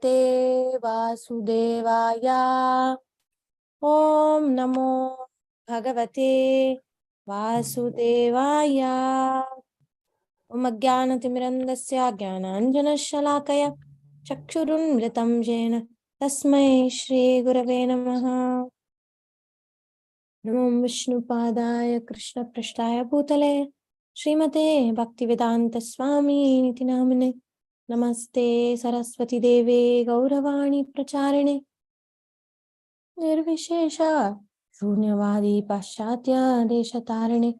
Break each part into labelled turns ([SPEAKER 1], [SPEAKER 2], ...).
[SPEAKER 1] Bhagavate Vasudevaya. Om Namo Bhagavate Vasudevaya. Om Ajnanatimmirandasya Jnananjanashalakaya Chakshurunmritam Jena Tasmai Shri Gurave Namaha. Namo Vishnupadaya Krishna Prasthaya Bhutale Srimate Bhaktivedanta Swami Niti Namane Namaste Saraswati Deve Gauravani Pracharine Nirvishesha Shunyavadi Paschatya Deshatarine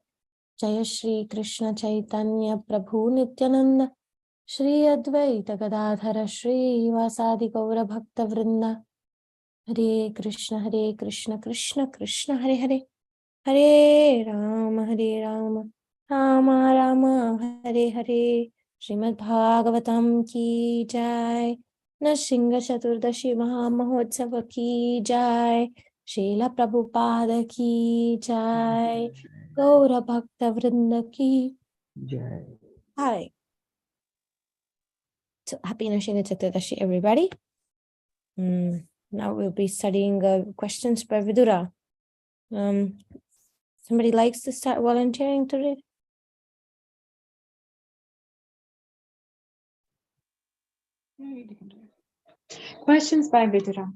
[SPEAKER 1] Jaya Shri Krishna Chaitanya Prabhu Nityananda Shri Advaita Gadadhara Shri Vasadi Gaura Bhakta Vrinda Hare Krishna Krishna Krishna Hare Hare Hare Rama Rama Rama Hare Hare. Srimad Bhagavatam ki jai. Nrsimha Chaturdashi Mahamahotsav ki jai. Srila Prabhupada ki jai. Gaura Bhakta Vrinda ki jai. Hi. So happy Nrsimha Chaturdashi, everybody. Now we'll be studying questions by Vidura. Somebody likes to start volunteering to read?
[SPEAKER 2] Questions by Vidura.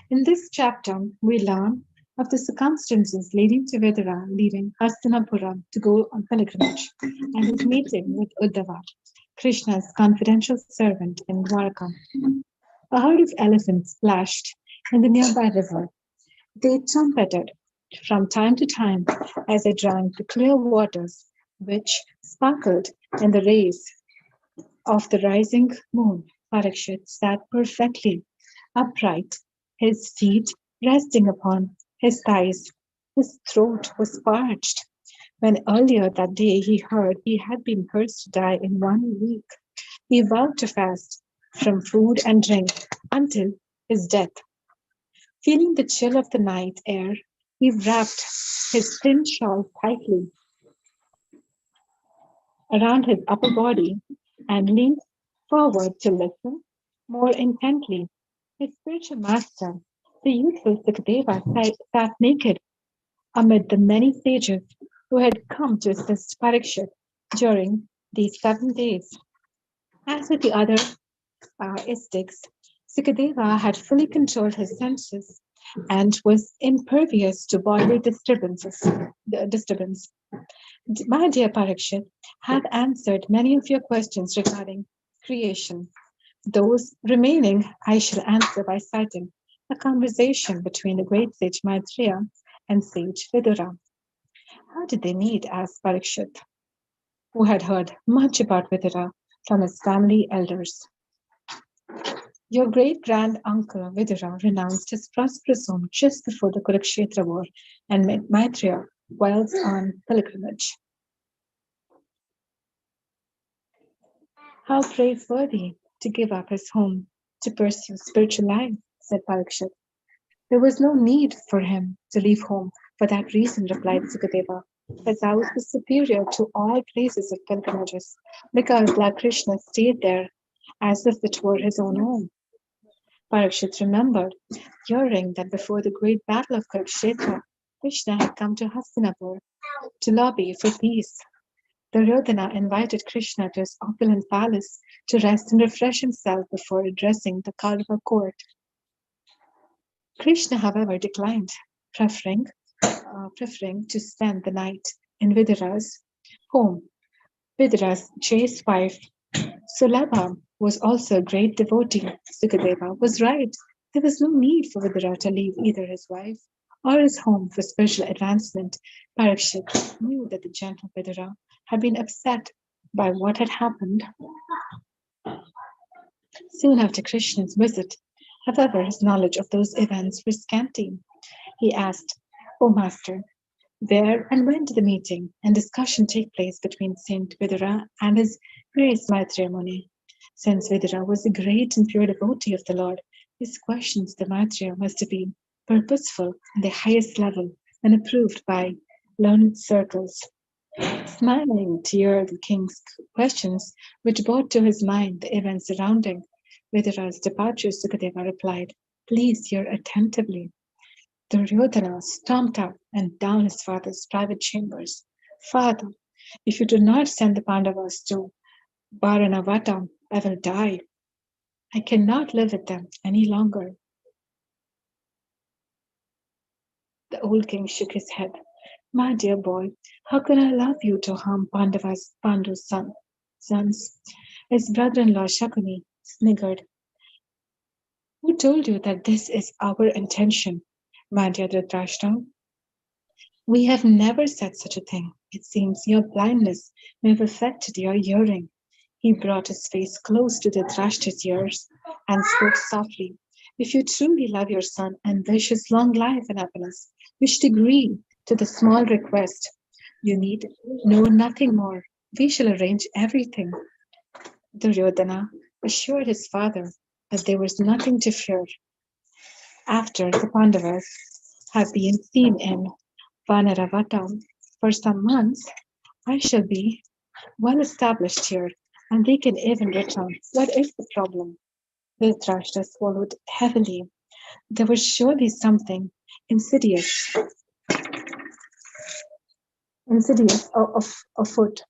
[SPEAKER 2] In this chapter, we learn of the circumstances leading to Vidura leaving Hastinapura to go on pilgrimage and his meeting with Uddhava, Krishna's confidential servant in Dwarka. A herd of elephants splashed in the nearby river. They trumpeted from time to time as they drank the clear waters which sparkled in the rays of the rising moon. Parikshit sat perfectly upright, his feet resting upon his thighs. His throat was parched. When earlier that day he heard he had been cursed to die in 1 week, he vowed to fast from food and drink until his death. Feeling the chill of the night air, he wrapped his thin shawl tightly around his upper body and leaned forward to listen more intently. His spiritual master, the youthful Sukadeva, sat naked amid the many sages who had come to assist Parikshit during these 7 days. As with the other mystics, Sukadeva had fully controlled his senses and was impervious to bodily disturbance. My dear Parikshit, have answered many of your questions regarding creation. Those remaining I shall answer by citing a conversation between the great sage Maitreya and sage Vidura. How did they meet? Asked Parikshit, who had heard much about Vidura from his family elders. Your great-grand-uncle Vidura renounced his prosperous home just before the Kurukshetra war and met Maitreya whilst on pilgrimage. How praiseworthy to give up his home to pursue spiritual life, said Parikshit. There was no need for him to leave home for that reason, replied Sukadeva. His house was superior to all places of pilgrimages because Lord Krishna stayed there as if it were his own home. Parikshit remembered hearing that before the great battle of Kurukshetra, Krishna had come to Hastinapur to lobby for peace. Duryodhana invited Krishna to his opulent palace to rest and refresh himself before addressing the Kaurava court. Krishna, however, declined, preferring to spend the night in Vidura's home. Vidura's chaste wife, Sulabha, was also a great devotee. Sukadeva was right. There was no need for Vidura to leave either his wife or his home for spiritual advancement. Parikshit knew that the gentle Vidura had been upset by what had happened soon after Krishna's visit. However, his knowledge of those events was scanty. He asked, "O Master, where and when did the meeting and discussion take place between Saint Vidura and his Grace Maitreya Muni?" Since Vidura was a great and pure devotee of the Lord, his questions to Maitreya must have been purposeful and the highest level and approved by learned circles. Smiling to hear the king's questions, which brought to his mind the events surrounding Vidura's departure, Sukadeva replied, "Please hear attentively." Duryodhana stormed up and down his father's private chambers. "Father, if you do not send the Pandavas to Varanavata, I will die. I cannot live with them any longer." The old king shook his head. "My dear boy, how can I allow you to harm Pandu's sons?" His brother-in-law Shakuni sniggered. "Who told you that this is our intention, my dear Dhritarashtra? We have never said such a thing. It seems your blindness may have affected your hearing." He brought his face close to Dhritarashtra's ears and spoke softly. "If you truly love your son and wish his long life and happiness, you should agree to the small request. You need know nothing more. We shall arrange everything." Duryodhana assured his father that there was nothing to fear. After the Pandavas had been seen in Vanaravatam for some months, I shall be well established here, and they can even return. What is the problem? Dhritarashtra swallowed heavily. There was surely something insidious, afoot.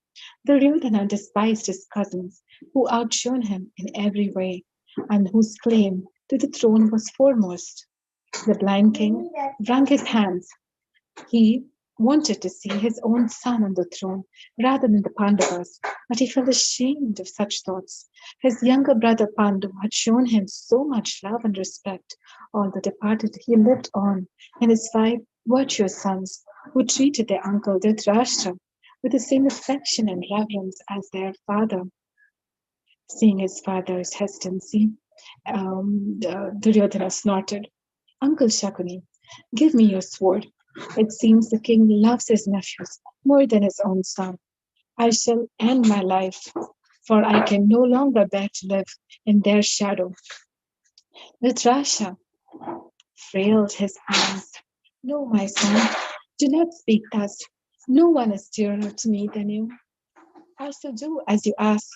[SPEAKER 2] Duryodhana despised his cousins, who outshone him in every way, and whose claim to the throne was foremost. The blind king wrung his hands. He wanted to see his own son on the throne rather than the Pandavas, but he felt ashamed of such thoughts. His younger brother Pandu had shown him so much love and respect. Although departed, he lived on, and his 5 virtuous sons, who treated their uncle Dhritarashtra with the same affection and reverence as their father. Seeing his father's hesitancy, Duryodhana snorted. "Uncle Shakuni, give me your sword. It seems the king loves his nephews more than his own son. I shall end my life, for I can no longer bear to live in their shadow." Dhritarashtra frailed his hands. "No, my son, do not speak thus. No one is dearer to me than you. I shall do as you ask,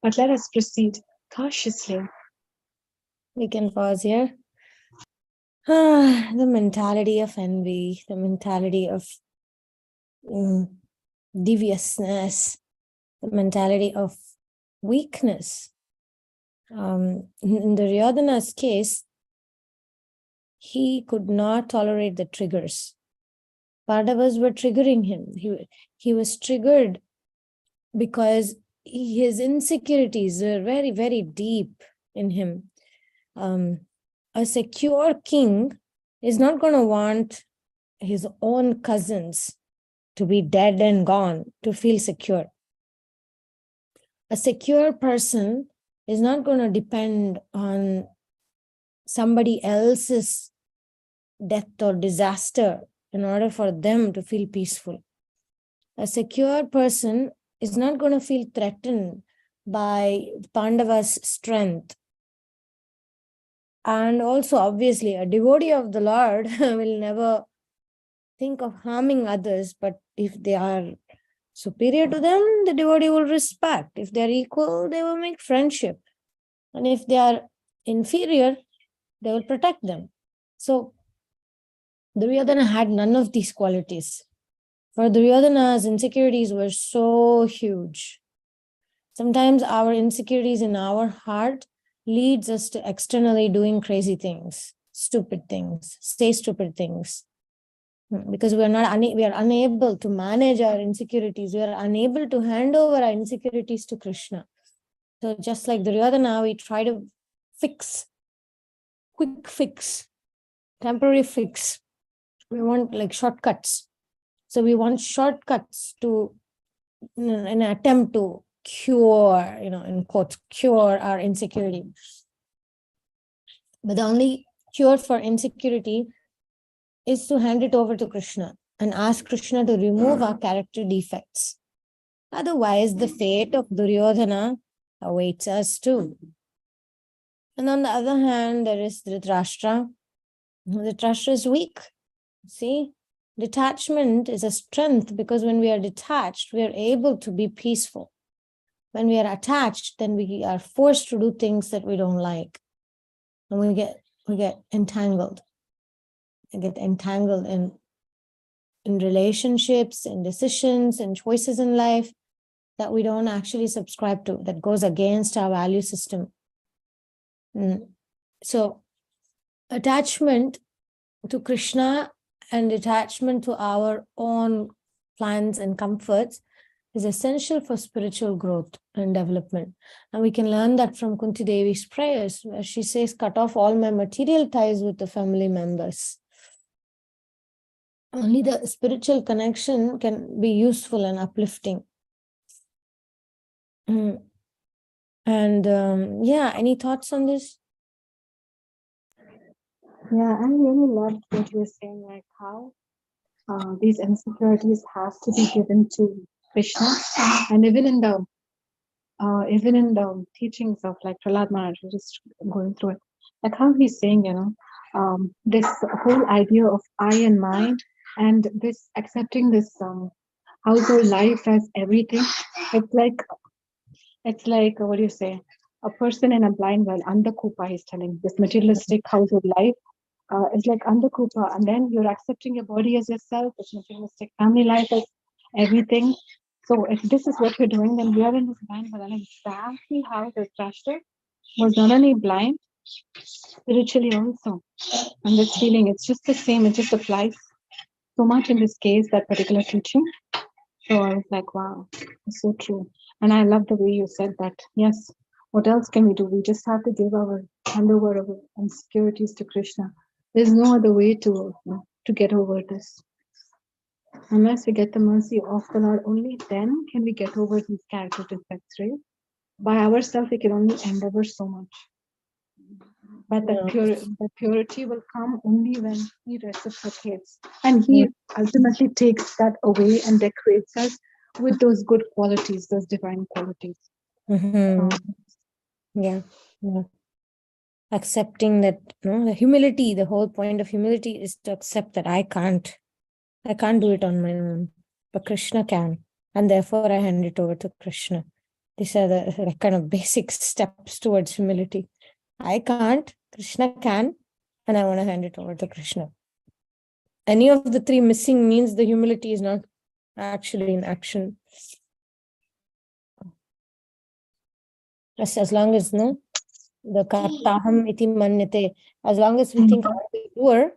[SPEAKER 2] but let us proceed cautiously."
[SPEAKER 1] We can pause here. The mentality of envy, the mentality of deviousness, the mentality of weakness. In Duryodhana's case, he could not tolerate the triggers. Pandavas were triggering him. He was triggered because his insecurities were very, very deep in him. A secure king is not going to want his own cousins to be dead and gone to feel secure. A secure person is not going to depend on somebody else's death or disaster in order for them to feel peaceful. A secure person is not going to feel threatened by Pandava's strength. And also, obviously, a devotee of the Lord will never think of harming others, but if they are superior to them, the devotee will respect. If they are equal, they will make friendship. And if they are inferior, they will protect them. So Duryodhana had none of these qualities. For Duryodhana's insecurities were so huge. Sometimes our insecurities in our heart leads us to externally doing crazy things, stupid things, say stupid things. Because we are unable to manage our insecurities. We are unable to hand over our insecurities to Krishna. So just like Duryodhana, we try to quick fix, temporary fix. We want like shortcuts. So we want shortcuts to, in an attempt to cure, in quotes, cure our insecurity. But the only cure for insecurity is to hand it over to Krishna and ask Krishna to remove our character defects. Otherwise, the fate of Duryodhana awaits us too. And on the other hand, there is Dhritarashtra. Dhritarashtra is weak. See, detachment is a strength because when we are detached, we are able to be peaceful. When we are attached, then we are forced to do things that we don't like. And we get entangled. We get entangled in relationships, in decisions, and choices in life that we don't actually subscribe to, that goes against our value system. So attachment to Krishna and attachment to our own plans and comforts is essential for spiritual growth and development. And we can learn that from Kunti Devi's prayers, where she says, cut off all my material ties with the family members. Only the spiritual connection can be useful and uplifting. And any thoughts on this?
[SPEAKER 2] Yeah, I really loved what you were saying, like how these insecurities have to be given to Krishna, and even in the teachings of like Prahlad Maharaj, just going through it, like how he's saying, this whole idea of I and mine, and this accepting this household life as everything. It's like what do you say? A person in a blind well, Andhakupa, he's telling this materialistic household life is like Andhakupa, and then you're accepting your body as yourself, this materialistic family life as everything. So if this is what you're doing, then we are in this blind well, and exactly how the Trashter was not only blind, spiritually also. And this feeling, it's just the same, it just applies so much in this case, that particular teaching. So I was like, wow, it's so true. And I love the way you said that. Yes, what else can we do? We just have to hand over our insecurities to Krishna. There's no other way to get over this. Unless we get the mercy of the Lord, only then can we get over these character defects, right? By ourselves, we can only endeavor so much. But that purity will come only when he reciprocates. And he ultimately takes that away and decorates us with those good qualities, those divine qualities.
[SPEAKER 1] Yeah. Accepting that, the humility, the whole point of humility is to accept that I can't do it on my own, but Krishna can. And therefore I hand it over to Krishna. These are the kind of basic steps towards humility. I can't, Krishna can, and I want to hand it over to Krishna. Any of the three missing means the humility is not actually in action. As long as the kartaham iti manyate, as long as we think I'm the doer,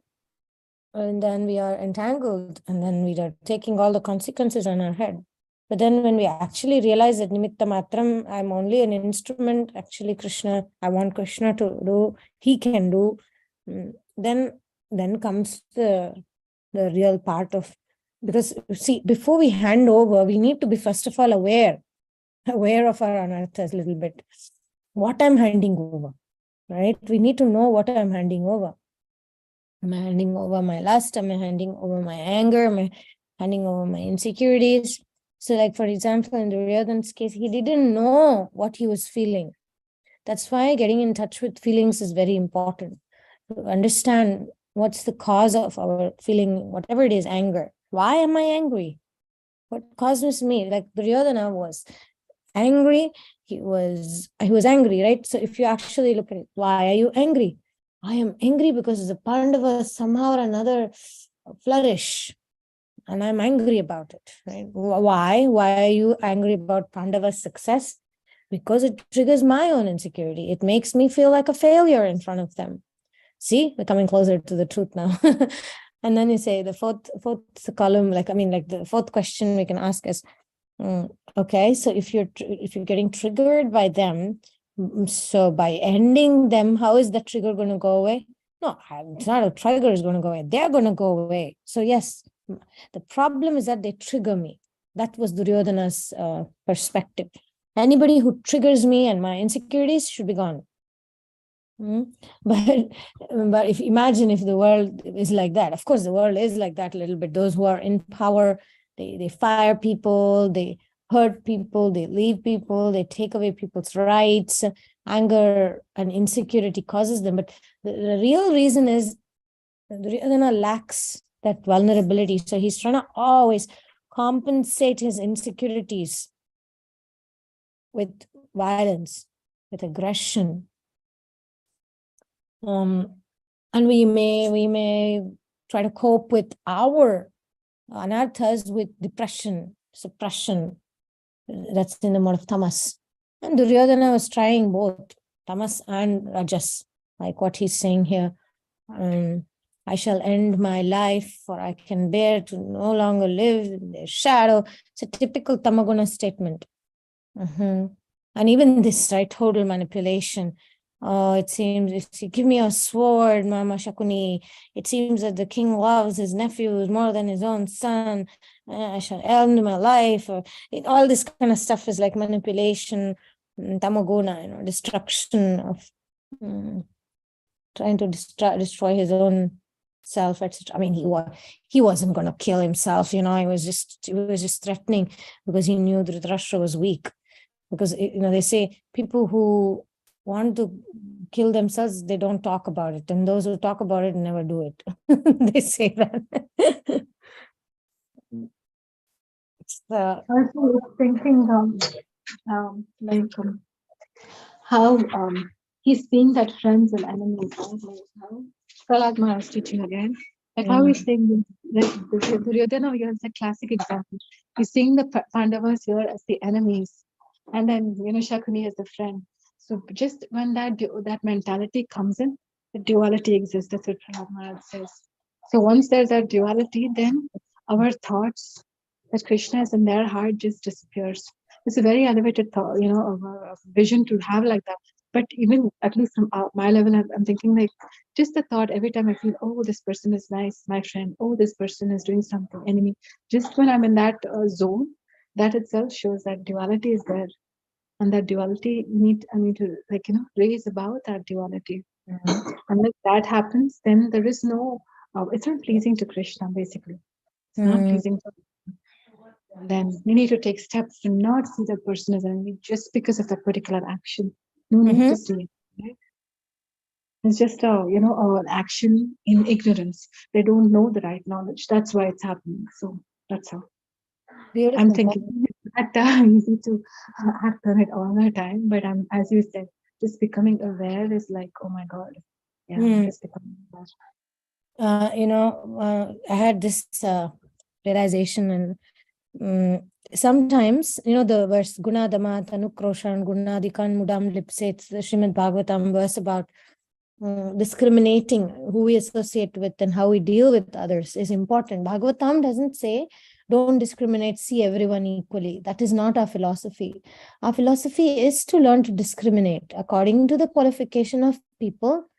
[SPEAKER 1] and then we are entangled, and then we are taking all the consequences on our head. But then when we actually realize that nimitta matram, I'm only an instrument, actually Krishna, I want Krishna to do, he can do, then comes the real part of, because see, before we hand over, we need to be first of all aware of our anarthas a little bit. What I'm handing over, right? We need to know what I'm handing over. Am I handing over my lust? Am I handing over my anger? Am I handing over my insecurities? So like, for example, in Duryodhana's case, he didn't know what he was feeling. That's why getting in touch with feelings is very important. To understand what's the cause of our feeling, whatever it is, anger. Why am I angry? What causes me? Like Duryodhana was angry. He was angry, right? So if you actually look at it, why are you angry? I am angry because the Pandavas somehow or another flourish, and I'm angry about it, right? Why? Why are you angry about Pandava's success? Because it triggers my own insecurity. It makes me feel like a failure in front of them. See, we're coming closer to the truth now. And then you say the fourth column, the fourth question we can ask is, okay, so if you're getting triggered by them, so by ending them, how is that trigger going to go away? No, it's not a trigger is going to go away. They're going to go away. So yes, the problem is that they trigger me. That was Duryodhana's perspective. Anybody who triggers me and my insecurities should be gone. But imagine if the world is like that. Of course, the world is like that a little bit. Those who are in power, they fire people, they hurt people, they leave people, they take away people's rights. Anger and insecurity causes them. But the real reason is Duryodhana lacks that vulnerability. So he's trying to always compensate his insecurities with violence, with aggression. And we may try to cope with our anarthas with depression, suppression. That's in the mode of tamas. And Duryodhana was trying both tamas and rajas, like what he's saying here. I shall end my life, for I can bear to no longer live in their shadow. It's a typical tamaguna statement. And even this, right, total manipulation. It seems if you give me a sword, Mama Shakuni, it seems that the king loves his nephews more than his own son. I shall end my life. Or all this kind of stuff is like manipulation, tamaguna, destruction of trying to destroy his own self, etc. I mean, he wasn't going to kill himself, he was just threatening because he knew Dhritarashtra was weak. Because they say people who want to kill themselves, they don't talk about it, and those who talk about it never do it. They say that.
[SPEAKER 2] I was thinking how he's seeing that friends and enemies. How Prahlad Maharaj is teaching again. Like how he's saying the Duryodhana here is a classic example. He's seeing the Pandavas here as the enemies, and then Shakuni as the friend. So just when that mentality comes in, the duality exists. That's what Prahlad Maharaj says. So once there's that duality, then our thoughts that Krishna is in their heart just disappears. It's a very elevated thought, of vision to have like that. But even at least from my level, I'm thinking like just the thought every time I feel, oh, this person is nice, my friend. Oh, this person is doing something, enemy. Just when I'm in that zone, that itself shows that duality is there, and that duality I need to raise about that duality. And if that happens, then there is no. It's not pleasing to Krishna. Basically, it's not pleasing to. Then we need to take steps to not see that person as an enemy just because of that particular action. No need to see it. Right? It's just an action in ignorance. They don't know the right knowledge. That's why it's happening. So that's how.
[SPEAKER 1] Beautiful.
[SPEAKER 2] I'm thinking it's not easy to act on it all the time, but as you said, just becoming aware is like, oh my God, yeah, just becoming aware.
[SPEAKER 1] I had this realization, and sometimes, the verse Guna Damat Anukroshan Gunadikan Mudam Lipsets, the Srimad Bhagavatam verse about discriminating who we associate with and how we deal with others is important. Bhagavatam doesn't say don't discriminate, see everyone equally. That is not our philosophy. Our philosophy is to learn to discriminate according to the qualification of people.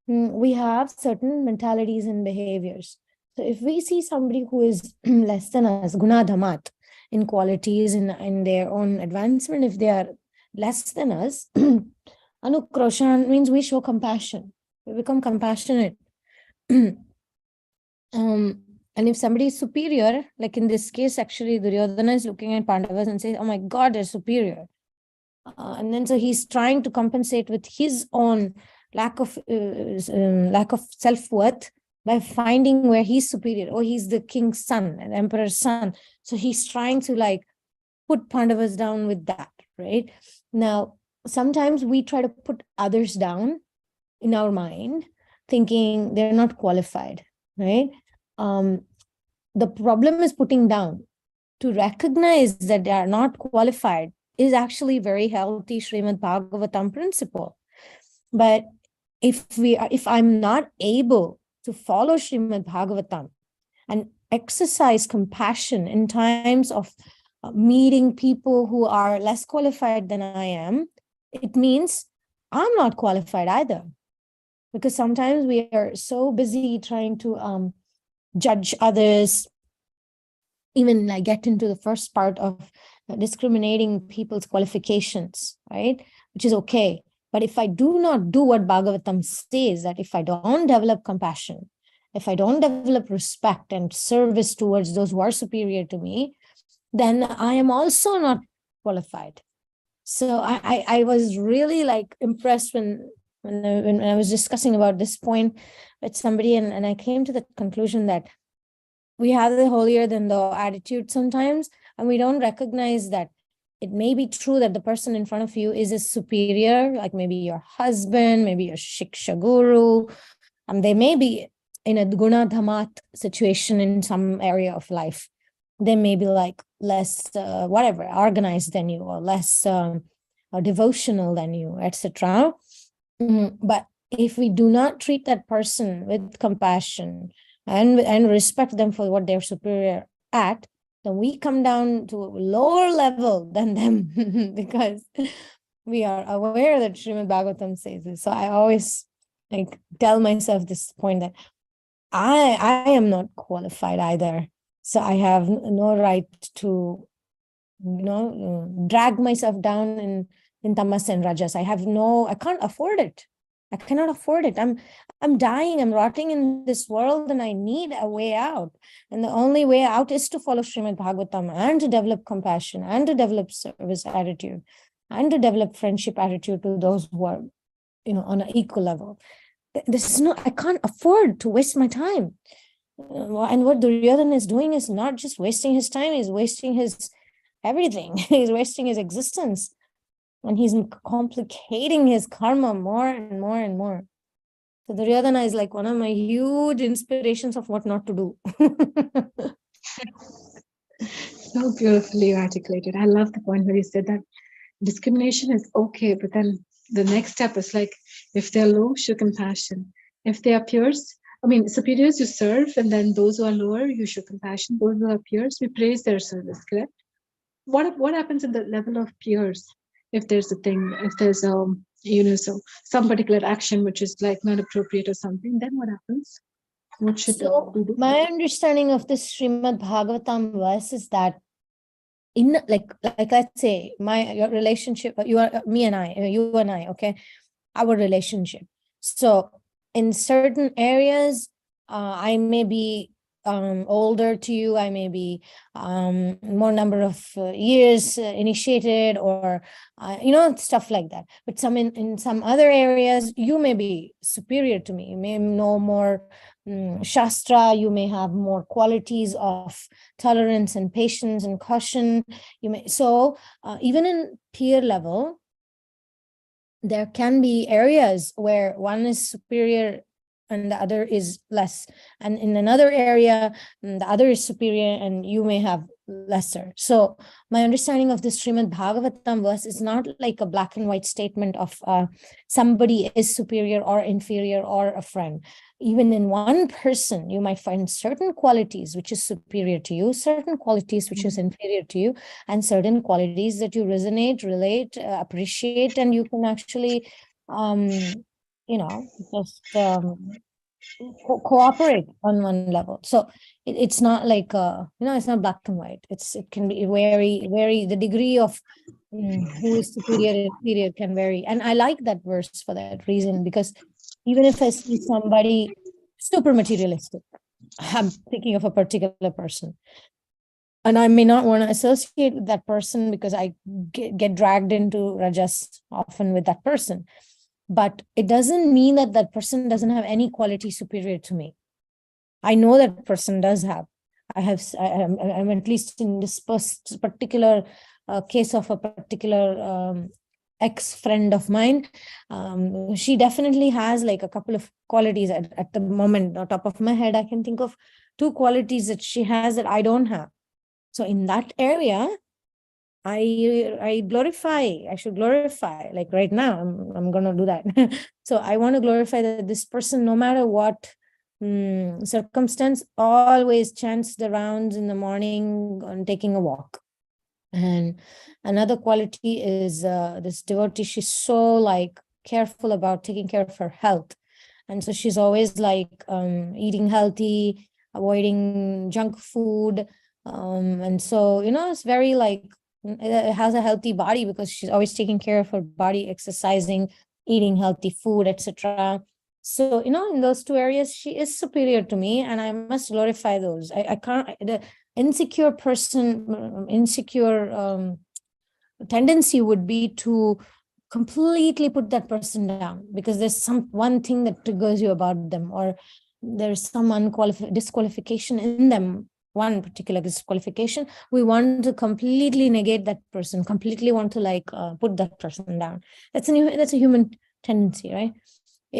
[SPEAKER 1] We have certain mentalities and behaviors. So if we see somebody who is less than us, gunadhamat, in qualities, in their own advancement, if they are less than us, anukroshan means we show compassion. We become compassionate. And if somebody is superior, like in this case, actually, Duryodhana is looking at Pandavas and says, oh my God, they're superior. And then so he's trying to compensate with his own lack of self-worth by finding where he's superior. Oh, he's the king's son, an emperor's son. So he's trying to put Pandavas down with that, right? Now, sometimes we try to put others down in our mind, thinking they're not qualified, right? The problem is putting down. To recognize that they are not qualified is actually very healthy Srimad Bhagavatam principle. But if I'm not able to follow Srimad Bhagavatam and exercise compassion in times of meeting people who are less qualified than I am, it means I'm not qualified either. Because sometimes we are so busy trying to judge others, even get into the first part of discriminating people's qualifications, right? Which is okay. But if I do not do what Bhagavatam says, that if I don't develop compassion, if I don't develop respect and service towards those who are superior to me, then I am also not qualified. So I was really impressed when I was discussing about this point with somebody, and I came to the conclusion that we have the holier than thou attitude sometimes, and we don't recognize that it may be true that the person in front of you is a superior, like maybe your husband, maybe your shiksha guru, and they may be in a guna dhamat situation in some area of life. They may be like less, whatever, organized than you, or less devotional than you, etc. But if we do not treat that person with compassion and respect them for what they're superior at, then we come down to a lower level than them because we are aware that Srimad Bhagavatam says this. So I always like tell myself this point that I am not qualified either. So I have no right to, drag myself down in tamas and rajas. I can't afford it. I cannot afford it. I'm dying, I'm rotting in this world, and I need a way out. And the only way out is to follow Srimad Bhagavatam and to develop compassion and to develop service attitude and to develop friendship attitude to those who are, on an equal level. I can't afford to waste my time. And what Duryodhana is doing is not just wasting his time, he's wasting his everything. He's wasting his existence. And he's complicating his karma more and more and more. So Duryodhana is like one of my huge inspirations of what not to do.
[SPEAKER 2] So beautifully articulated. I love the point where you said that discrimination is okay, but then the next step is like, if they're low, show compassion. If they are peers, superiors you serve, and then those who are lower, you show compassion. Those who are peers, we praise their service, correct? What happens at the level of peers? If there's some particular action which is like not appropriate or something, then what happens? What should we do?
[SPEAKER 1] My understanding of this Srimad Bhagavatam verse is that in like let's say your relationship, you and I, okay, our relationship. So in certain areas, I may be older to you, I may be more number of years initiated, or stuff like that. But in some other areas, you may be superior to me. You may know more shastra, you may have more qualities of tolerance and patience and caution. Even in peer level, there can be areas where one is superior and the other is less. And in another area, the other is superior and you may have lesser. So my understanding of this Srimad Bhagavatam verse is not like a black and white statement of somebody is superior or inferior or a friend. Even in one person, you might find certain qualities which is superior to you, certain qualities which is inferior to you, and certain qualities that you resonate, relate, appreciate, and you can actually, just cooperate on one level. So it's not like, it's not black and white. It can be very, very, the degree of who is superior and inferior can vary. And I like that verse for that reason, because even if I see somebody super materialistic, I'm thinking of a particular person, and I may not want to associate with that person because I get dragged into rajas often with that person. But it doesn't mean that that person doesn't have any quality superior to me. I know that person does have. I'm at least in this particular case of a particular ex-friend of mine. She definitely has like a couple of qualities at the moment. On top of my head, I can think of 2 qualities that she has that I don't have. So in that area, I should glorify, like right now, I'm going to do that. So I want to glorify that this person, no matter what circumstance, always chants the rounds in the morning on taking a walk. And another quality is this devotee, she's so like careful about taking care of her health. And so she's always like eating healthy, avoiding junk food. And so, it's very like, it has a healthy body because she's always taking care of her body, exercising, eating healthy food, etc. So, in those 2 areas, she is superior to me, and I must glorify those. I can't, the insecure tendency would be to completely put that person down because there's one thing that triggers you about them, or there's some disqualification in them one particular disqualification, we want to completely negate that person, completely want to like put that person down. That's a human tendency, right?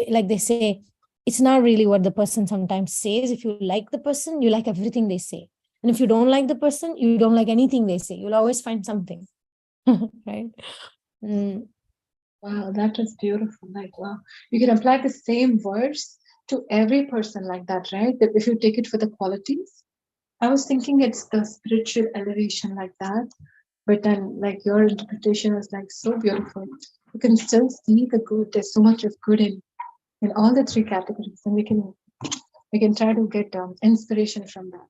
[SPEAKER 1] Like they say, it's not really what the person sometimes says. If you like the person, you like everything they say. And if you don't like the person, you don't like anything they say. You'll always find something. Right?
[SPEAKER 2] Wow, that is beautiful. Like, wow, you can apply the same words to every person like that, right? If you take it for the qualities. I was thinking it's the spiritual elevation like that, but then like your interpretation is like so beautiful. You can still see the good. There's so much of good in all the three categories, and we can try to get inspiration from that.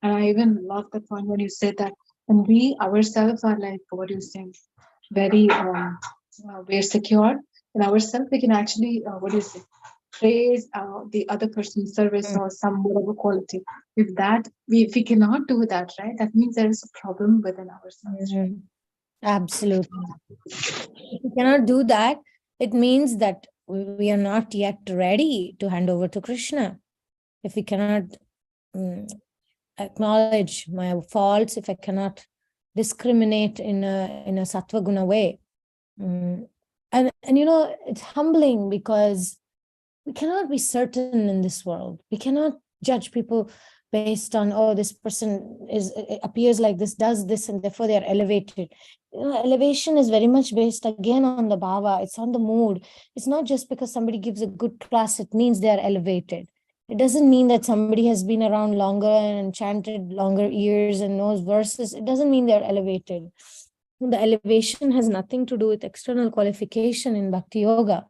[SPEAKER 2] And I even love the point when you said that when we ourselves are like what do you say, very we're secure in ourselves, we can actually what do you say, praise the other person's service or some whatever quality. If that if we cannot do that, right, that means there is a problem within ourselves, right?
[SPEAKER 1] Absolutely. If we cannot do that, it means that we are not yet ready to hand over to Krishna. If we cannot acknowledge my faults, if I cannot discriminate in a sattva guna way, and it's humbling because we cannot be certain in this world. We cannot judge people based on, oh, this person appears like this, does this, and therefore they are elevated. Elevation is very much based again on the bhava. It's on the mood. It's not just because somebody gives a good class, it means they are elevated. It doesn't mean that somebody has been around longer and chanted longer years and knows verses. It doesn't mean they're elevated. The elevation has nothing to do with external qualification in Bhakti Yoga.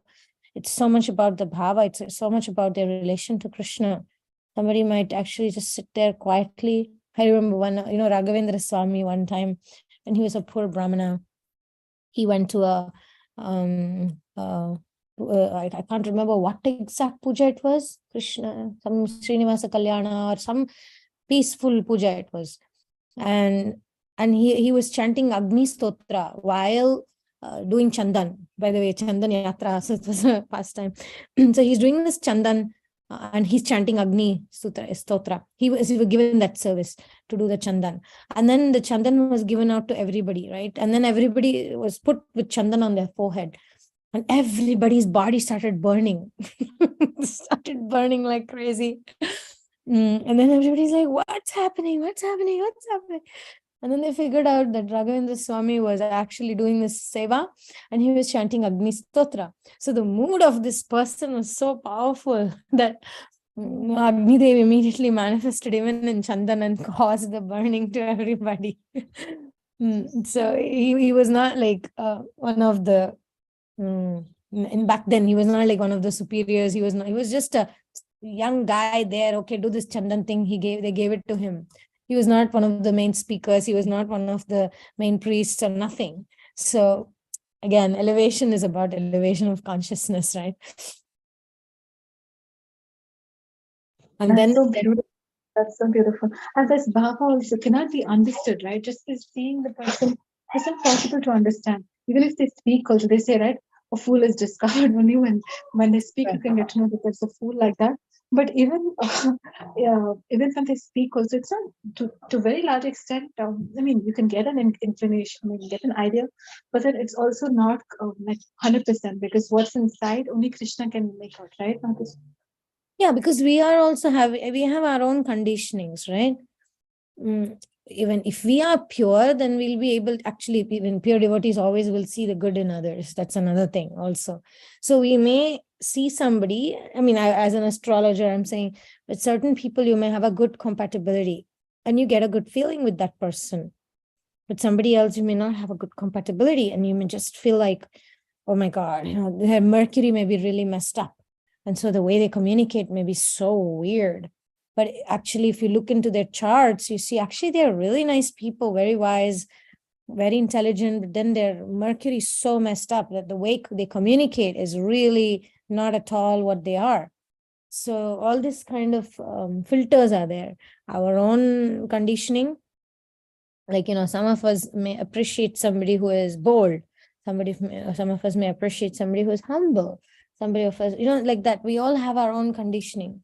[SPEAKER 1] It's so much about the bhava. It's so much about their relation to Krishna. Somebody might actually just sit there quietly. I remember one, Raghavendra Swami one time, when he was a poor brahmana, he went to I can't remember what exact puja it was, Krishna, some Srinivasa Kalyana or some peaceful puja it was. And he was chanting Agni Stotra while doing Chandan. By the way, Chandan Yatra, so it was a pastime. So he's doing this Chandan and he's chanting Agni Stotra. He was given that service to do the Chandan. And then the Chandan was given out to everybody, right? And then everybody was put with Chandan on their forehead. And everybody's body started burning. Started burning like crazy. And then everybody's like, what's happening? What's happening? What's happening? And then they figured out that Raghavendra Swami was actually doing this seva and he was chanting Agni Stotra. So the mood of this person was so powerful that Agni Dev immediately manifested even in Chandan and caused the burning to everybody. So he was not like one of the, in back then, he was not like one of the superiors. He was just a young guy there. Okay, do this Chandan thing. They gave it to him. He was not one of the main speakers. He was not one of the main priests or nothing. So again, elevation is about elevation of consciousness, right? And
[SPEAKER 2] That's
[SPEAKER 1] then
[SPEAKER 2] so beautiful. That's so beautiful. And this bhava also cannot be understood, right? Just by seeing the person, it's impossible to understand. Even if they speak, also they say, right, a fool is discovered only when they speak. You can get to know that there's a fool like that. But even even when they speak, also it's not to very large extent. I mean, you can get an inclination, I mean, get an idea, but then it's also not like 100% because what's inside only Krishna can make out, right? Not this.
[SPEAKER 1] yeah, because we have our own conditionings, right? Even if we are pure, then we'll be able to actually, even pure devotees always will see the good in others. That's another thing also. So we may see somebody, I mean, as an astrologer, I'm saying with certain people, you may have a good compatibility and you get a good feeling with that person. With somebody else, you may not have a good compatibility and you may just feel like, oh my God, their Mercury may be really messed up. And so the way they communicate may be so weird. But actually, if you look into their charts, you see actually they're really nice people, very wise, very intelligent, but then their Mercury is so messed up that the way they communicate is really not at all what they are. So all this kind of filters are there. Our own conditioning, like, some of us may appreciate somebody who is bold. Some of us may appreciate somebody who is humble. Somebody of us, like that. We all have our own conditioning.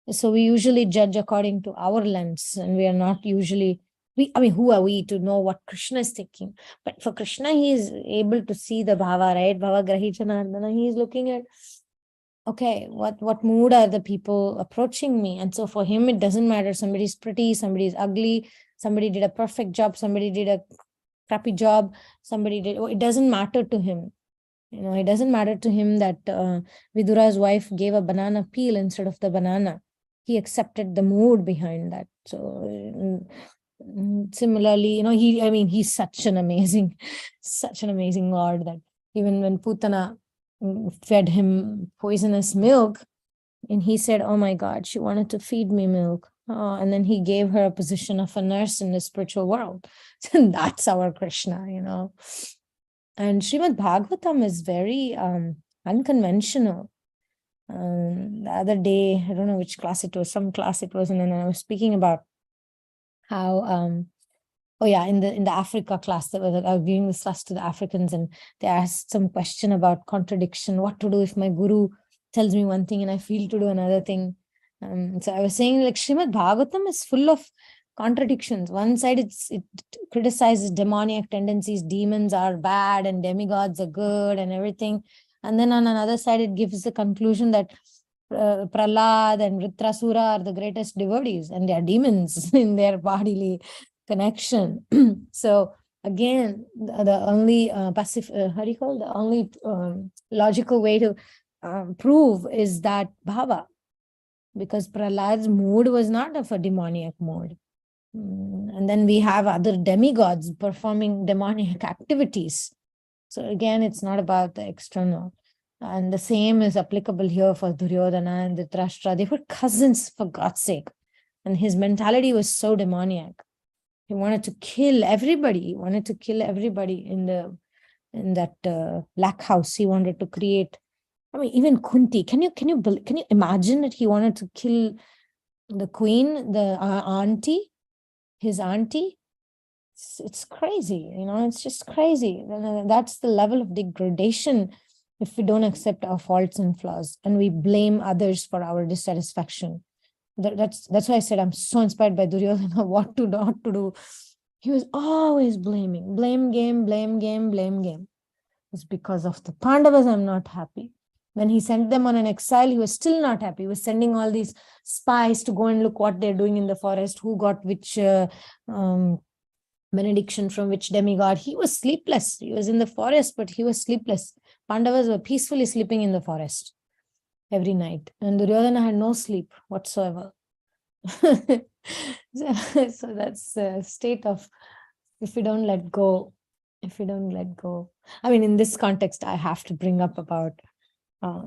[SPEAKER 1] So we usually judge according to our lens, and we are not usually, who are we to know what Krishna is thinking? But for Krishna, he is able to see the bhava, right? Bhava grahitanandana. He is looking at, okay, what mood are the people approaching me? And so for him, it doesn't matter. Somebody's pretty, somebody's ugly, somebody did a perfect job, somebody did a crappy job, somebody did, it doesn't matter to him. It doesn't matter to him that Vidura's wife gave a banana peel instead of the banana. He accepted the mood behind that. So similarly, he's such an amazing Lord that even when Putana fed him poisonous milk, and he said, oh my God, she wanted to feed me milk. And then he gave her a position of a nurse in the spiritual world. That's our Krishna, And Srimad Bhagavatam is very unconventional. The other day, I don't know which class it was, some class it was, and then I was speaking about how in the Africa class, I was giving this class to the Africans, and they asked some question about contradiction, what to do if my guru tells me one thing and I feel to do another thing. So I was saying, like, Srimad Bhagavatam is full of contradictions. One side, it criticizes demoniac tendencies, demons are bad and demigods are good and everything. And then on another side, it gives the conclusion that Prahlad and Vritrasura are the greatest devotees, and they are demons in their bodily connection. So again, the only the only logical way to prove is that bhava, because Prahlad's mood was not of a demoniac mood. And then we have other demigods performing demoniac activities. So again, it's not about the external. And the same is applicable here for Duryodhana and Dhritarashtra. They were cousins, for God's sake. And his mentality was so demoniac. He wanted to kill everybody. He wanted to kill everybody in that lac house. He wanted to create. Even Kunti. Can you imagine that he wanted to kill the queen, the auntie, his auntie? It's crazy. It's just crazy. That's the level of degradation if we don't accept our faults and flaws and we blame others for our dissatisfaction. That's why I said I'm so inspired by Duryodhana, what to not to do. He was always blaming. Blame game, blame game, blame game. It's because of the Pandavas I'm not happy. When he sent them on an exile, he was still not happy. He was sending all these spies to go and look what they're doing in the forest, who got which benediction from which demigod. He was sleepless. He was in the forest, but he was sleepless. Pandavas were peacefully sleeping in the forest every night, and Duryodhana had no sleep whatsoever. So that's the state of, if we don't let go. In this context, I have to bring up about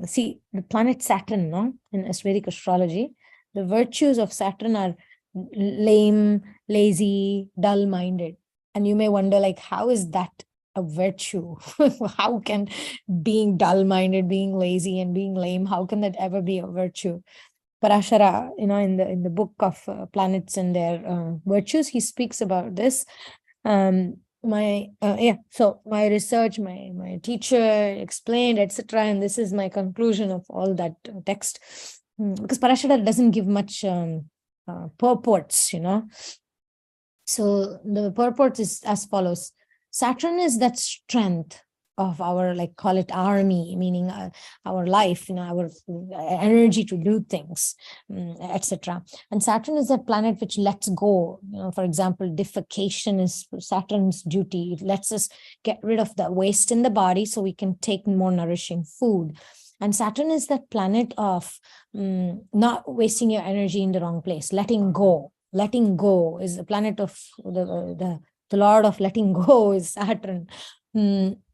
[SPEAKER 1] see the planet Saturn, no, in Vedic astrology. The virtues of Saturn are lame, lazy, dull-minded. And you may wonder, like, how is that a virtue? How can being dull-minded, being lazy, and being lame, how can that ever be a virtue? Parashara, in the book of planets and their virtues, he speaks about this. So my research, my teacher explained, etc., and this is my conclusion of all that text, because Parashara doesn't give much purports, So the purport is as follows: Saturn is that strength of our, like, call it army, meaning our life, our energy to do things, etc. And Saturn is that planet which lets go. For example, defecation is Saturn's duty. It lets us get rid of the waste in the body so we can take more nourishing food. And Saturn is that planet of not wasting your energy in the wrong place, letting go. Letting go is the planet of the Lord of letting go is Saturn.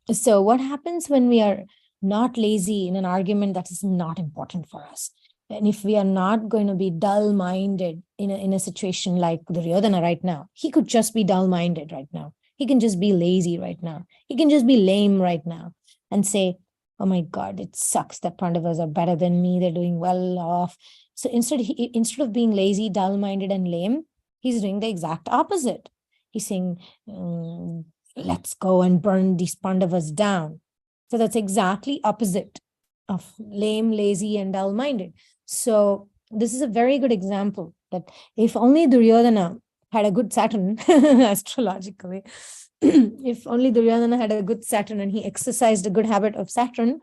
[SPEAKER 1] So what happens when we are not lazy in an argument that is not important for us? And if we are not going to be dull-minded in a situation like Duryodhana right now, he could just be dull-minded right now. He can just be lazy right now. He can just be lame right now and say, oh my God, it sucks that Pandavas are better than me. They're doing well off. So instead of being lazy, dull-minded, and lame, he's doing the exact opposite. He's saying, let's go and burn these Pandavas down. So that's exactly opposite of lame, lazy, and dull-minded. So this is a very good example that if only Duryodhana had a good Saturn astrologically, if only Duryodhana had a good Saturn and he exercised a good habit of Saturn,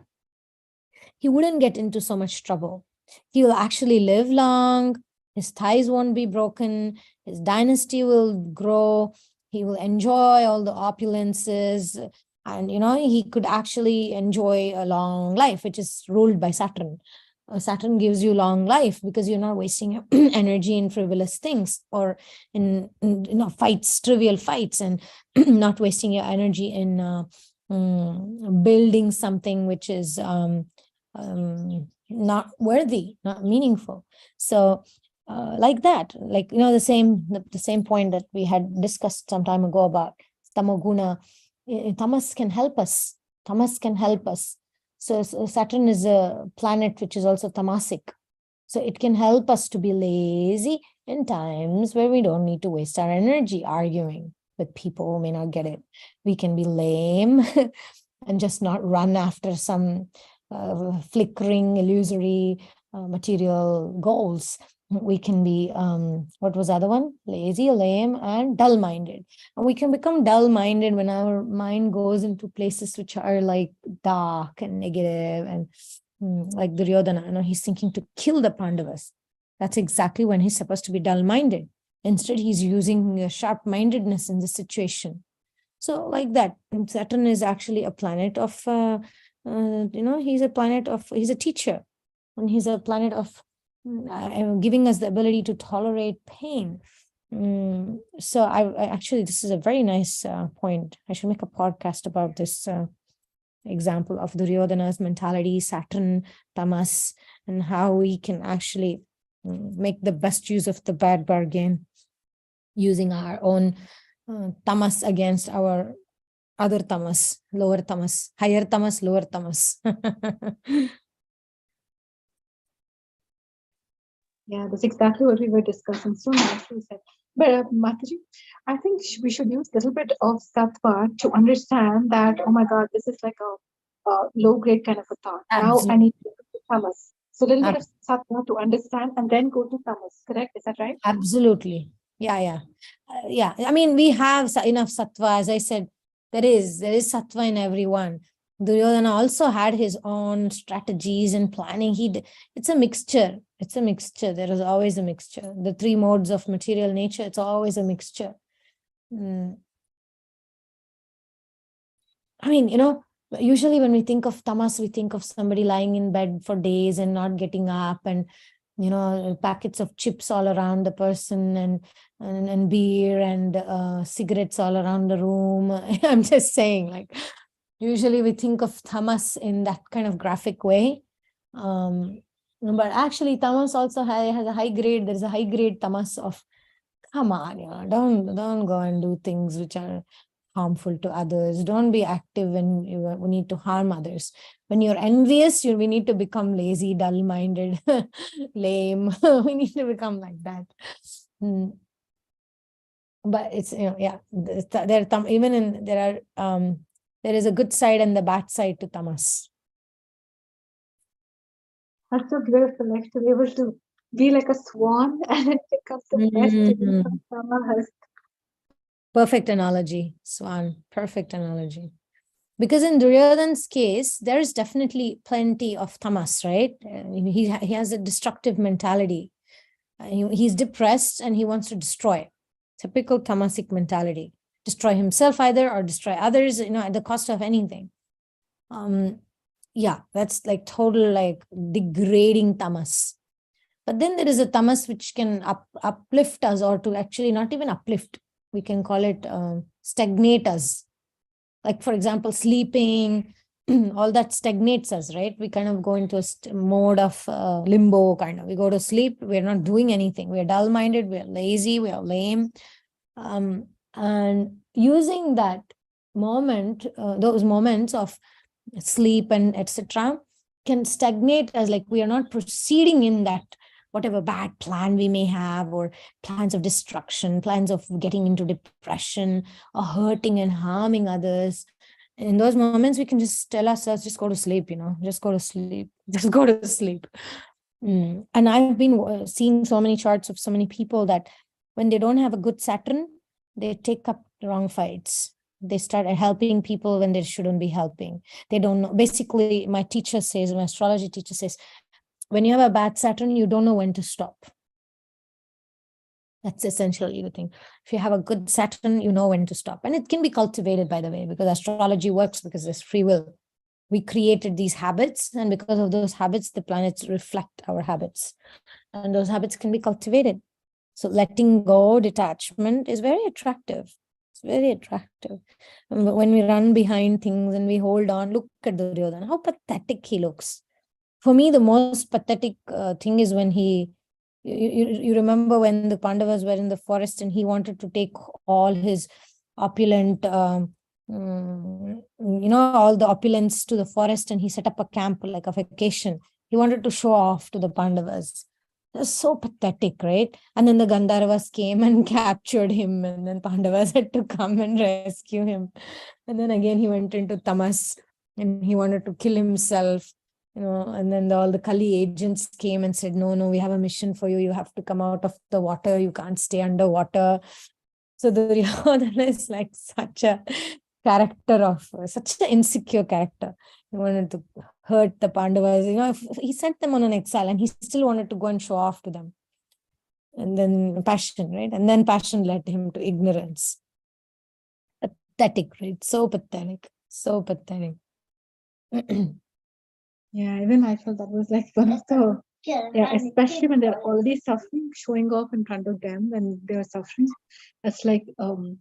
[SPEAKER 1] he wouldn't get into so much trouble. He will actually live long. His thighs won't be broken. His dynasty will grow. He will enjoy all the opulences. And, he could actually enjoy a long life, which is ruled by Saturn. Saturn gives you long life because you're not wasting your energy in frivolous things or in fights, trivial fights, and not wasting your energy in building something which is not worthy, not meaningful. So like that, like, the same point that we had discussed some time ago about tamoguna. Tamas can help us. So Saturn is a planet which is also tamasic. So it can help us to be lazy in times where we don't need to waste our energy arguing with people who may not get it. We can be lame and just not run after some flickering, illusory material goals. We can be, what was the other one? Lazy, lame, and dull-minded. And we can become dull-minded when our mind goes into places which are like dark and negative, and like Duryodhana, he's thinking to kill the Pandavas. That's exactly when he's supposed to be dull-minded. Instead, he's using sharp-mindedness in the situation. So like that, Saturn is actually a planet of, he's a teacher, and he's a planet of giving us the ability to tolerate pain. So I actually, this is a very nice point. I should make a podcast about this example of Duryodhana's mentality, Saturn, Tamas, and how we can actually make the best use of the bad bargain using our own tamas against our other tamas, lower tamas, higher tamas, lower tamas.
[SPEAKER 2] Yeah, that's exactly what we were discussing. So nicely said. But Mataji, I think we should use a little bit of sattva to understand that, oh my God, this is like a low grade kind of a thought. Now I
[SPEAKER 1] Absolutely.
[SPEAKER 2] need to go to tamas. So a little bit of sattva to understand and then go to tamas. Correct? Is that right?
[SPEAKER 1] Absolutely. Yeah. Yeah. I mean, we have enough sattva. As I said, there is sattva in everyone. Duryodhana also had his own strategies and planning. It's a mixture. There is always a mixture. The three modes of material nature, it's always a mixture. I mean, usually when we think of tamas, we think of somebody lying in bed for days and not getting up, and packets of chips all around the person, and beer and cigarettes all around the room. I'm just saying, like, usually we think of tamas in that kind of graphic way. But actually tamas also has a high grade. There's a high grade tamas of, come on, don't go and do things which are harmful to others. Don't be active when you need to harm others. When you're envious, we need to become lazy, dull-minded, lame. We need to become like that. But it's, yeah, there is a good side and the bad side to tamas.
[SPEAKER 2] That's so beautiful, like to be able to be like a swan and pick up the best things from tamas.
[SPEAKER 1] Perfect analogy, Swan. Perfect analogy. Because in Duryodhana's case, there is definitely plenty of tamas, right? He has a destructive mentality. He's depressed and he wants to destroy. Typical tamasic mentality. Destroy himself either or destroy others, at the cost of anything. Yeah, that's like total like degrading tamas. But then there is a tamas which can uplift us, or to actually not even uplift. We can call it stagnate us. Like, for example, sleeping, all that stagnates us, right? We kind of go into a mode of limbo, kind of. We go to sleep, we're not doing anything. We're dull-minded, we're lazy, we're lame. And using that moment, those moments of sleep and etc., can stagnate us, like we are not proceeding in that whatever bad plan we may have, or plans of destruction, plans of getting into depression or hurting and harming others. In those moments, we can just tell ourselves, just go to sleep, just go to sleep, just go to sleep. And I've been seeing so many charts of so many people that when they don't have a good Saturn, they take up the wrong fights. They start helping people when they shouldn't be helping. They don't know. Basically, my teacher says, my astrology teacher says, when you have a bad Saturn, you don't know when to stop. That's essentially the thing. If you have a good Saturn, you know when to stop. And it can be cultivated, by the way, because astrology works because there's free will. We created these habits, and because of those habits, the planets reflect our habits. And those habits can be cultivated. So letting go, detachment is very attractive. It's very attractive. When we run behind things and we hold on, look at Duryodhana, how pathetic he looks. For me, the most pathetic thing is when you remember when the Pandavas were in the forest and he wanted to take all his opulent, all the opulence to the forest, and he set up a camp like a vacation. He wanted to show off to the Pandavas. That's so pathetic, right? And then the Gandharvas came and captured him, and then Pandavas had to come and rescue him. And then again, he went into tamas and he wanted to kill himself, and then all the Kali agents came and said, no, we have a mission for you. You have to come out of the water. You can't stay underwater. So Duryodhana is like such a character of such an insecure character. He wanted to hurt the Pandavas. He sent them on an exile and he still wanted to go and show off to them. And then passion, right? And then passion led him to ignorance. Pathetic, right? So pathetic. So pathetic.
[SPEAKER 2] Yeah, even I felt that was like one of the, especially when they're already suffering, showing off in front of them when they're suffering. That's like the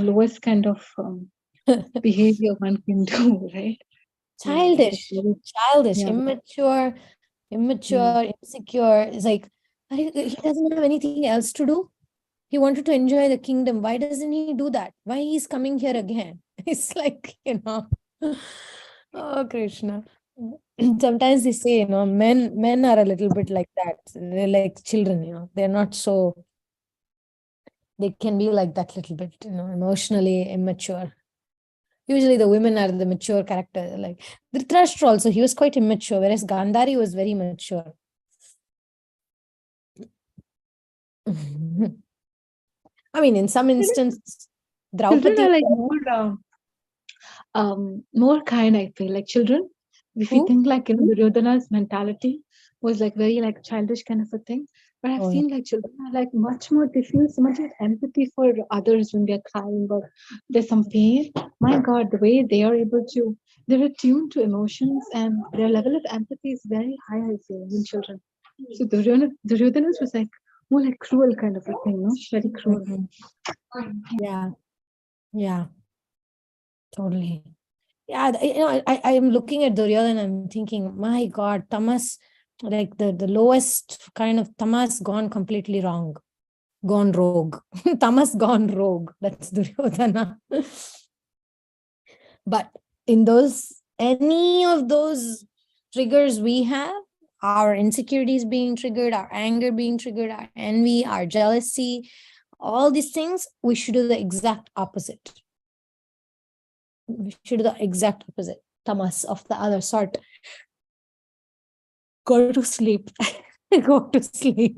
[SPEAKER 2] lowest kind of behavior one can do, right?
[SPEAKER 1] Childish,
[SPEAKER 2] Yeah.
[SPEAKER 1] immature, insecure. It's like, he doesn't have anything else to do. He wanted to enjoy the kingdom. Why doesn't he do that? Why he's coming here again? It's like, oh, Krishna. Sometimes they say, men are a little bit like that. They're like children, they're not so, they can be like that little bit, emotionally immature. Usually the women are the mature character. Like Dhritarashtra also, he was quite immature, whereas Gandhari was very mature. I mean, in some instances,
[SPEAKER 2] Children
[SPEAKER 1] Draupadi.
[SPEAKER 2] are like more kind, I feel. Like children, if you
[SPEAKER 1] Who?
[SPEAKER 2] think like Duryodhana's mentality was like very like childish kind of a thing. But I've
[SPEAKER 1] Oh, yeah.
[SPEAKER 2] seen like children are like much more, they feel so much empathy for others when they're crying or there's some pain. My God, the way they are able to, they're attuned to emotions and their level of empathy is very high, I feel, in children. So Duryodhana's was like more like cruel kind of a thing, no? Very cruel.
[SPEAKER 1] Yeah. Yeah. Totally. Yeah. I am looking at Duryodhana and I'm thinking, my God, tamas, like the lowest kind of tamas gone completely wrong, gone rogue. Tamas gone rogue. That's Duryodhana. But in any of those triggers we have, our insecurities being triggered, our anger being triggered, our envy, our jealousy, all these things, we should do the exact opposite. We should do the exact opposite. Tamas of the other sort. Go to sleep. Go to sleep.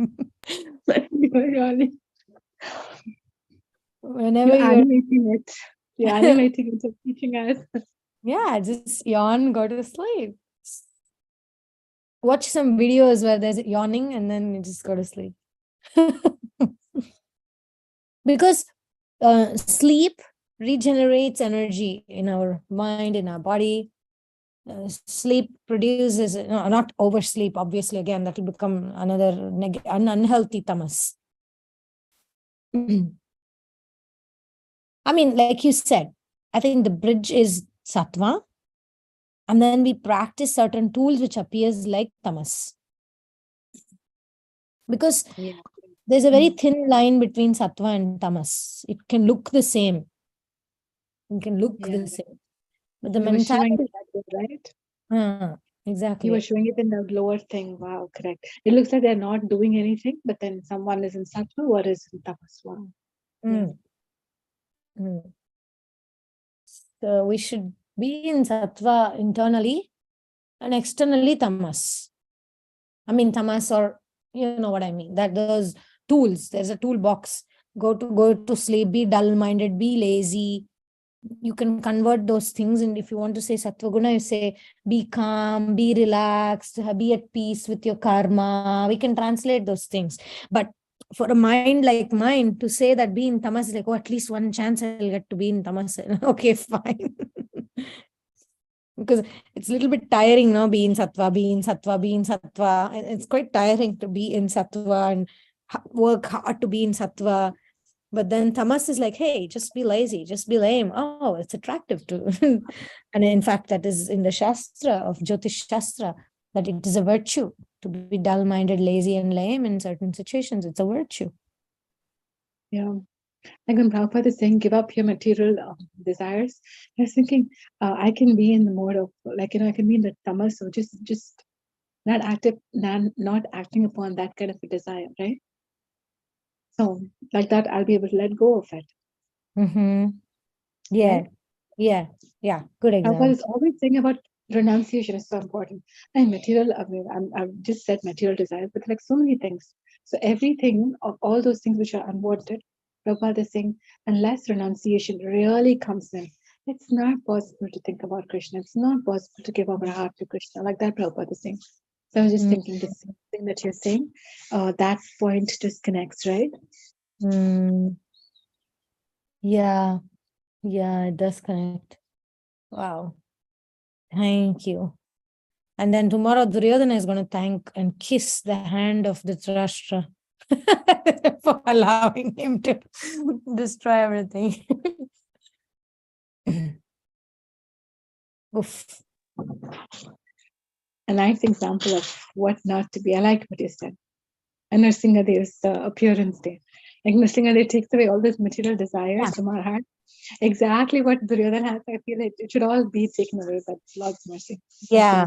[SPEAKER 1] Whenever
[SPEAKER 2] You're
[SPEAKER 1] you're
[SPEAKER 2] animating it. You're animating it, teaching us.
[SPEAKER 1] yeah, just yawn, go to sleep. Watch some videos where there's yawning and then you just go to sleep. Because sleep regenerates energy in our mind, in our body. Sleep produces, not oversleep, obviously, again, that will become another unhealthy tamas. I mean, like you said, I think the bridge is sattva, and then we practice certain tools which appears like tamas. Because there's a very thin line between sattva and tamas. It can look the same. It can look the same. But the
[SPEAKER 2] You were showing
[SPEAKER 1] mentality,
[SPEAKER 2] it that way, right? You were
[SPEAKER 1] exactly.
[SPEAKER 2] showing it in the lower thing. Wow, correct. It looks like they're not doing anything, but then someone is in sattva or is in tapas. Wow. Yeah.
[SPEAKER 1] Mm. Mm. So we should be in sattva internally and externally tamas. I mean, tamas, or you know what I mean, that those tools, there's a toolbox. Go to sleep, be dull-minded, be lazy. You can convert those things. And if you want to say sattva guna, you say be calm, be relaxed, be at peace with your karma. We can translate those things. But for a mind like mine to say that be in tamas, like, oh, at least one chance I'll get to be in tamas. Okay, fine. Because it's a little bit tiring, no? Be in sattva, be in sattva, be in sattva. It's quite tiring to be in sattva and work hard to be in sattva. But then tamas is like, hey, just be lazy, just be lame. Oh, it's attractive too. And in fact, that is in the Shastra of Jyotish Shastra, that it is a virtue to be dull-minded, lazy, and lame in certain situations. It's a virtue.
[SPEAKER 2] Yeah. Like when Prabhupada is saying, give up your material desires, I was thinking, I can be in the mode of, like, I can be in the tamas, so just not acting upon that kind of a desire, right? So like that, I'll be able to let go of it.
[SPEAKER 1] Mm-hmm. Yeah,
[SPEAKER 2] right?
[SPEAKER 1] yeah, good
[SPEAKER 2] Prabhupada
[SPEAKER 1] example.
[SPEAKER 2] is always saying about renunciation is so important. And material, I've just said material desires, but like so many things. So everything of all those things which are unwanted, Prabhupada is saying, unless renunciation really comes in, it's not possible to think about Krishna. It's not possible to give our heart to Krishna. Like that, Prabhupada is saying. So I was just thinking the same thing that you're saying. That point just connects, right?
[SPEAKER 1] Yeah, it does connect. Wow. Thank you. And then tomorrow Duryodhana is going to thank and kiss the hand of Dhritarashtra for allowing him to destroy everything. Oof.
[SPEAKER 2] A nice example of what not to be. I like what you said. And Nrsimha's appearance day. Like Nrsimha takes away all those material desires from our heart. Exactly what Duryodhana has. I feel it should all be taken away by Lord's mercy.
[SPEAKER 1] Yeah.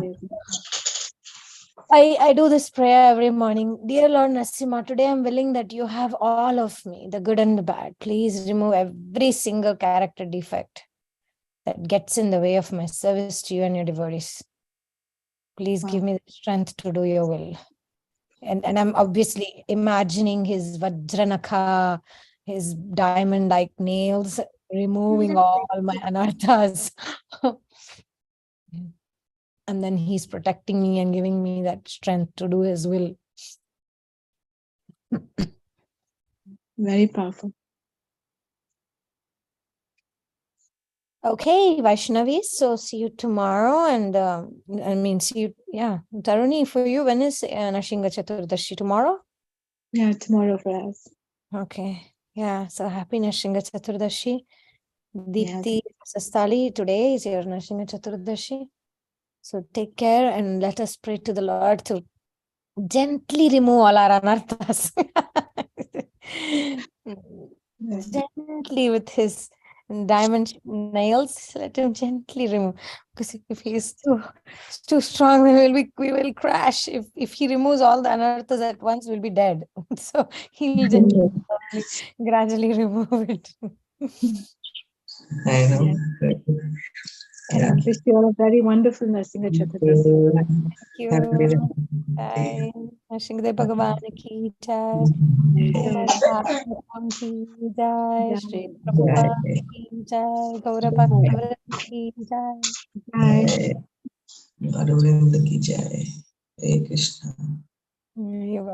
[SPEAKER 1] I do this prayer every morning. Dear Lord Nrsimha, today I'm willing that you have all of me, the good and the bad. Please remove every single character defect that gets in the way of my service to you and your devotees. Please give me the strength to do your will. And I'm obviously imagining his Vajranakha, his diamond-like nails, removing all my anarthas. And then he's protecting me and giving me that strength to do his will.
[SPEAKER 2] Very powerful.
[SPEAKER 1] Okay, Vaishnavi. So see you tomorrow. And see you. Yeah. Taruni, for you, when is Nashinga Chaturdashi? Tomorrow?
[SPEAKER 2] Yeah, tomorrow for us.
[SPEAKER 1] Okay. Yeah. So happy Nashinga Chaturdashi. Deepti
[SPEAKER 2] Yes.
[SPEAKER 1] Sastali, today is your Nashinga Chaturdashi. So take care and let us pray to the Lord to gently remove all our anarthas. Gently with his diamond nails, let him gently remove. Because if he is too strong, then we will crash. If he removes all the anarthas at once, we'll be dead. So he'll gently, gradually remove it.
[SPEAKER 3] I know.
[SPEAKER 2] And wish you all a very wonderful Nrsimha Chaturdashi.
[SPEAKER 1] Thank you. Jai. Nrsimha Bhagavan ki jai. Bhagwan ki jai. Shri Prabhupada ki jai. Gaura Bhakta ki jai.
[SPEAKER 2] Bye.
[SPEAKER 3] Madhurind ki jai. Hare Krishna.
[SPEAKER 1] You're welcome.